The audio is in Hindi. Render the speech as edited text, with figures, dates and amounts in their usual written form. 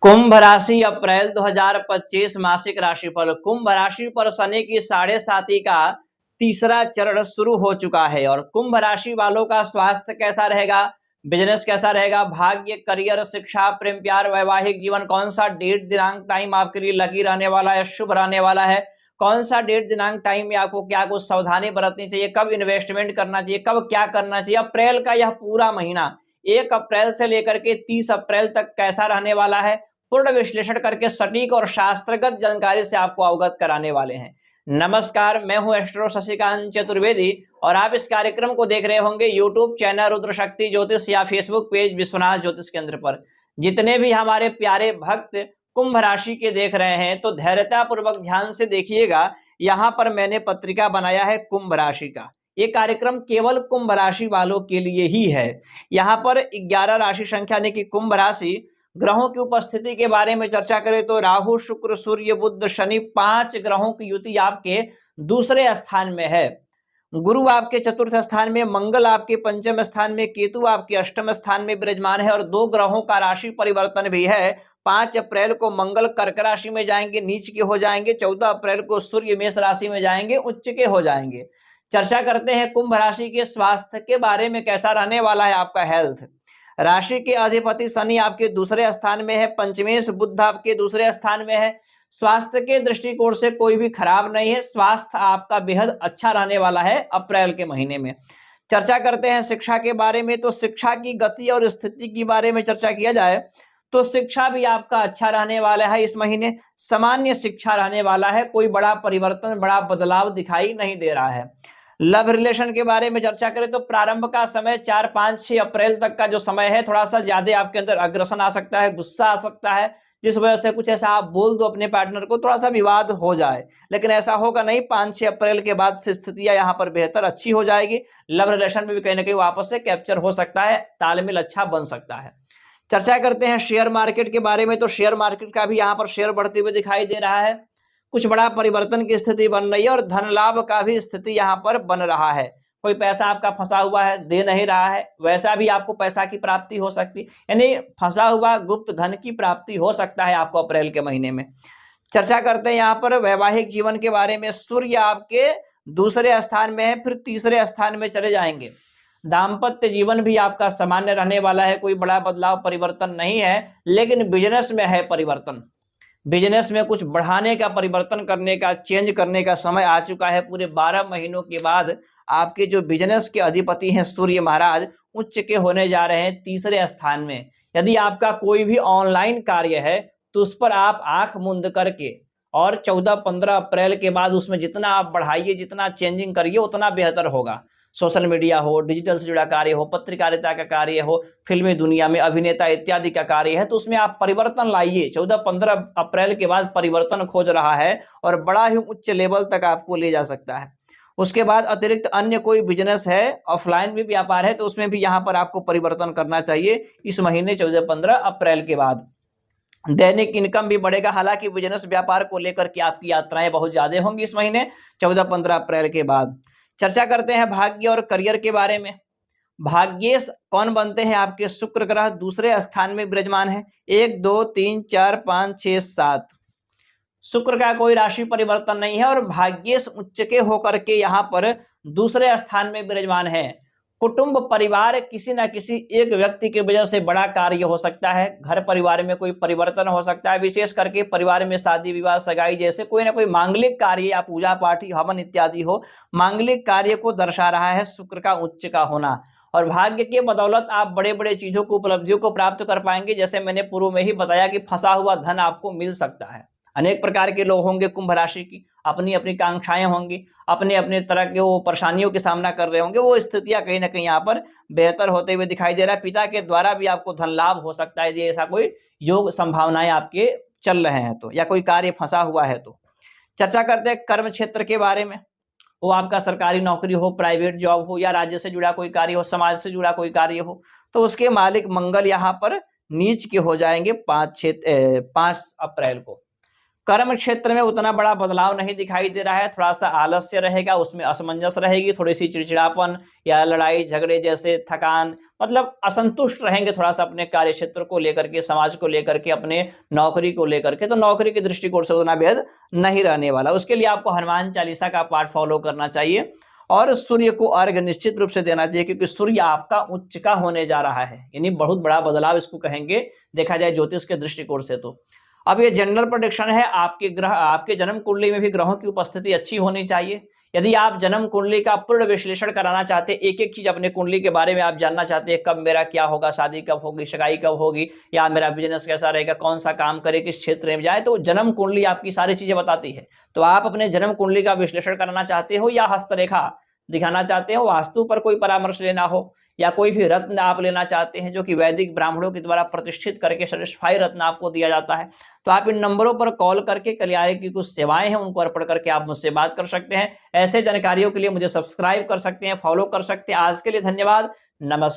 कुंभ राशि अप्रैल 2025 मासिक राशिफल। कुंभ राशि पर शनि की 7.5 का तीसरा चरण शुरू हो चुका है और कुंभ राशि वालों का स्वास्थ्य कैसा रहेगा, बिजनेस कैसा रहेगा, भाग्य, करियर, शिक्षा, प्रेम प्यार, वैवाहिक जीवन, कौन सा डेट दिनांक टाइम आपके लिए लकी रहने वाला है, शुभ रहने वाला है, कौन सा डेट दिनांक टाइम में आपको क्या कुछ सावधानी बरतनी चाहिए, कब इन्वेस्टमेंट करना चाहिए, कब क्या करना चाहिए, अप्रैल का यह पूरा महीना 1 अप्रैल से लेकर के 30 अप्रैल तक कैसा रहने वाला है, पूर्ण विश्लेषण करके सटीक और शास्त्रगत जानकारी से आपको अवगत कराने वाले हैं। नमस्कार, मैं हूं एस्ट्रो शशिकांत चतुर्वेदी और आप इस कार्यक्रम को देख रहे होंगे यूट्यूब चैनल रुद्र शक्ति ज्योतिष या फेसबुक पेज विश्वनाथ ज्योतिष केंद्र पर। जितने भी हमारे प्यारे भक्त कुंभ राशि के देख रहे हैं तो धैर्यता पूर्वक ध्यान से देखिएगा। यहाँ पर मैंने पत्रिका बनाया है कुंभ राशि का। ये कार्यक्रम केवल कुंभ राशि वालों के लिए ही है। यहाँ पर 11 राशि संख्या यानी कि कुंभ राशि ग्रहों की उपस्थिति के बारे में चर्चा करें तो राहु, शुक्र, सूर्य, बुध, शनि 5 ग्रहों की युति आपके दूसरे स्थान में है। गुरु आपके चतुर्थ स्थान में, मंगल आपके पंचम स्थान में, केतु आपके अष्टम स्थान में विराजमान है और 2 ग्रहों का राशि परिवर्तन भी है। 5 अप्रैल को मंगल कर्क राशि में जाएंगे, नीच के हो जाएंगे। 14 अप्रैल को सूर्य मेष राशि में जाएंगे, उच्च के हो जाएंगे। चर्चा करते हैं कुंभ राशि के स्वास्थ्य के बारे में, कैसा रहने वाला है आपका हेल्थ। राशि के अधिपति शनि आपके दूसरे स्थान में है, पंचमेश बुध आपके दूसरे स्थान में है। स्वास्थ्य के दृष्टिकोण से कोई भी खराब नहीं है, स्वास्थ्य आपका बेहद अच्छा रहने वाला है अप्रैल के महीने में। चर्चा करते हैं शिक्षा के बारे में, तो शिक्षा की गति और स्थिति के बारे में चर्चा किया जाए तो शिक्षा भी आपका अच्छा रहने वाला है। इस महीने सामान्य शिक्षा रहने वाला है, कोई बड़ा परिवर्तन, बड़ा बदलाव दिखाई नहीं दे रहा है। लव रिलेशन के बारे में चर्चा करें तो प्रारंभ का समय 4, 5, 6 अप्रैल तक का जो समय है, थोड़ा सा ज्यादा आपके अंदर अग्रेशन आ सकता है, गुस्सा आ सकता है, जिस वजह से कुछ ऐसा आप बोल दो अपने पार्टनर को, थोड़ा सा विवाद हो जाए, लेकिन ऐसा होगा नहीं। 5, 6 अप्रैल के बाद से स्थितियां यहाँ पर बेहतर अच्छी हो जाएगी। लव रिलेशन में भी कहीं ना कहीं वापस से कैप्चर हो सकता है, तालमेल अच्छा बन सकता है। चर्चा करते हैं शेयर मार्केट के बारे में, तो शेयर मार्केट का भी यहाँ पर शेयर बढ़ते हुए दिखाई दे रहा है, कुछ बड़ा परिवर्तन की स्थिति बन रही है और धन लाभ का भी स्थिति यहाँ पर बन रहा है। कोई पैसा आपका फंसा हुआ है, दे नहीं रहा है, वैसा भी आपको पैसा की प्राप्ति हो सकती है, यानी फंसा हुआ गुप्त धन की प्राप्ति हो सकता है आपको अप्रैल के महीने में। चर्चा करते हैं यहाँ पर वैवाहिक जीवन के बारे में। सूर्य आपके दूसरे स्थान में है, फिर तीसरे स्थान में चले जाएंगे। दाम्पत्य जीवन भी आपका सामान्य रहने वाला है, कोई बड़ा बदलाव परिवर्तन नहीं है, लेकिन बिजनेस में है परिवर्तन। बिजनेस में कुछ बढ़ाने का, परिवर्तन करने का, चेंज करने का समय आ चुका है। पूरे 12 महीनों के बाद आपके जो बिजनेस के अधिपति हैं सूर्य महाराज, उच्च के होने जा रहे हैं तीसरे स्थान में। यदि आपका कोई भी ऑनलाइन कार्य है तो उस पर आप आंख मूंद करके और 14-15 अप्रैल के बाद उसमें जितना आप बढ़ाइए, जितना चेंजिंग करिए, उतना बेहतर होगा। सोशल मीडिया हो, डिजिटल से जुड़ा कार्य हो, पत्रकारिता का कार्य हो, फिल्मी दुनिया में अभिनेता इत्यादि का कार्य है, तो उसमें आप परिवर्तन लाइए। 14-15 अप्रैल के बाद परिवर्तन खोज रहा है और बड़ा ही उच्च लेवल तक आपको ले जा सकता है। उसके बाद अतिरिक्त अन्य कोई बिजनेस है, ऑफलाइन भी व्यापार है, तो उसमें भी यहाँ पर आपको परिवर्तन करना चाहिए इस महीने 14-15 अप्रैल के बाद। दैनिक इनकम भी बढ़ेगा, हालांकि बिजनेस व्यापार को लेकर के आपकी यात्राएं बहुत ज्यादा होंगी इस महीने 14-15 अप्रैल के बाद। चर्चा करते हैं भाग्य और करियर के बारे में। भाग्येश कौन बनते हैं आपके? शुक्र ग्रह दूसरे स्थान में विराजमान है। 1, 2, 3, 4, 5, 6, 7 शुक्र का कोई राशि परिवर्तन नहीं है और भाग्येश उच्च के होकर के यहाँ पर दूसरे स्थान में विराजमान है। कुटुंब परिवार, किसी ना किसी एक व्यक्ति की वजह से बड़ा कार्य हो सकता है, घर परिवार में कोई परिवर्तन हो सकता है, विशेष करके परिवार में शादी विवाह सगाई जैसे कोई ना कोई मांगलिक कार्य या पूजा पाठ हवन इत्यादि हो, मांगलिक कार्य को दर्शा रहा है शुक्र का उच्च का होना। और भाग्य के बदौलत आप बड़े बड़े चीजों को, उपलब्धियों को प्राप्त कर पाएंगे। जैसे मैंने पूर्व में ही बताया कि फंसा हुआ धन आपको मिल सकता है। अनेक प्रकार के लोग होंगे कुंभ राशि की, अपनी अपनी कांक्षाएं होंगी, अपने अपने तरह के वो परेशानियों के सामना कर रहे होंगे, वो स्थितियां कहीं ना कहीं यहाँ पर बेहतर होते हुए दिखाई दे रहा है। पिता के द्वारा भी आपको धन लाभ हो सकता है, यदि ऐसा कोई योग संभावनाएं आपके चल रहे हैं तो, या कोई कार्य फंसा हुआ है तो। चर्चा करते हैं कर्म क्षेत्र के बारे में। वो आपका सरकारी नौकरी हो, प्राइवेट जॉब हो, या राज्य से जुड़ा कोई कार्य हो, समाज से जुड़ा कोई कार्य हो, तो उसके मालिक मंगल यहाँ पर नीच के हो जाएंगे 5 अप्रैल को। कर्म क्षेत्र में उतना बड़ा बदलाव नहीं दिखाई दे रहा है, थोड़ा सा आलस्य रहेगा, उसमें असमंजस रहेगी, थोड़ी सी चिड़चिड़ापन या लड़ाई झगड़े जैसे थकान, मतलब असंतुष्ट रहेंगे थोड़ा सा अपने कार्य क्षेत्र को लेकर के, समाज को लेकर के, अपने नौकरी को लेकर के। तो नौकरी के दृष्टिकोण से उतना भेद नहीं रहने वाला। उसके लिए आपको हनुमान चालीसा का पाठ फॉलो करना चाहिए और सूर्य को अर्घ निश्चित रूप से देना चाहिए, क्योंकि सूर्य आपका उच्च का होने जा रहा है, यानी बहुत बड़ा बदलाव इसको कहेंगे देखा जाए ज्योतिष के दृष्टिकोण से। तो अब ये जनरल प्रेडिक्शन है, आपके ग्रह, आपके जन्म कुंडली में भी ग्रहों की उपस्थिति अच्छी होनी चाहिए। यदि आप जन्म कुंडली का पूर्ण विश्लेषण कराना चाहते हैं, एक एक चीज अपने कुंडली के बारे में आप जानना चाहते हैं, कब मेरा क्या होगा, शादी कब होगी, सगाई कब होगी, या मेरा बिजनेस कैसा रहेगा, कौन सा काम करे, किस क्षेत्र में जाए, तो जन्म कुंडली आपकी सारी चीजें बताती है। तो आप अपने जन्म कुंडली का विश्लेषण कराना चाहते हो या हस्तरेखा दिखाना चाहते हो, वास्तु पर कोई परामर्श लेना हो, या कोई भी रत्न आप लेना चाहते हैं जो कि वैदिक ब्राह्मणों के द्वारा प्रतिष्ठित करके सर्टिफाइड रत्न आपको दिया जाता है, तो आप इन नंबरों पर कॉल करके कल्याणी की कुछ सेवाएं हैं उनको अर्पण करके आप मुझसे बात कर सकते हैं। ऐसे जानकारियों के लिए मुझे सब्सक्राइब कर सकते हैं, फॉलो कर सकते हैं। आज के लिए धन्यवाद, नमस्कार।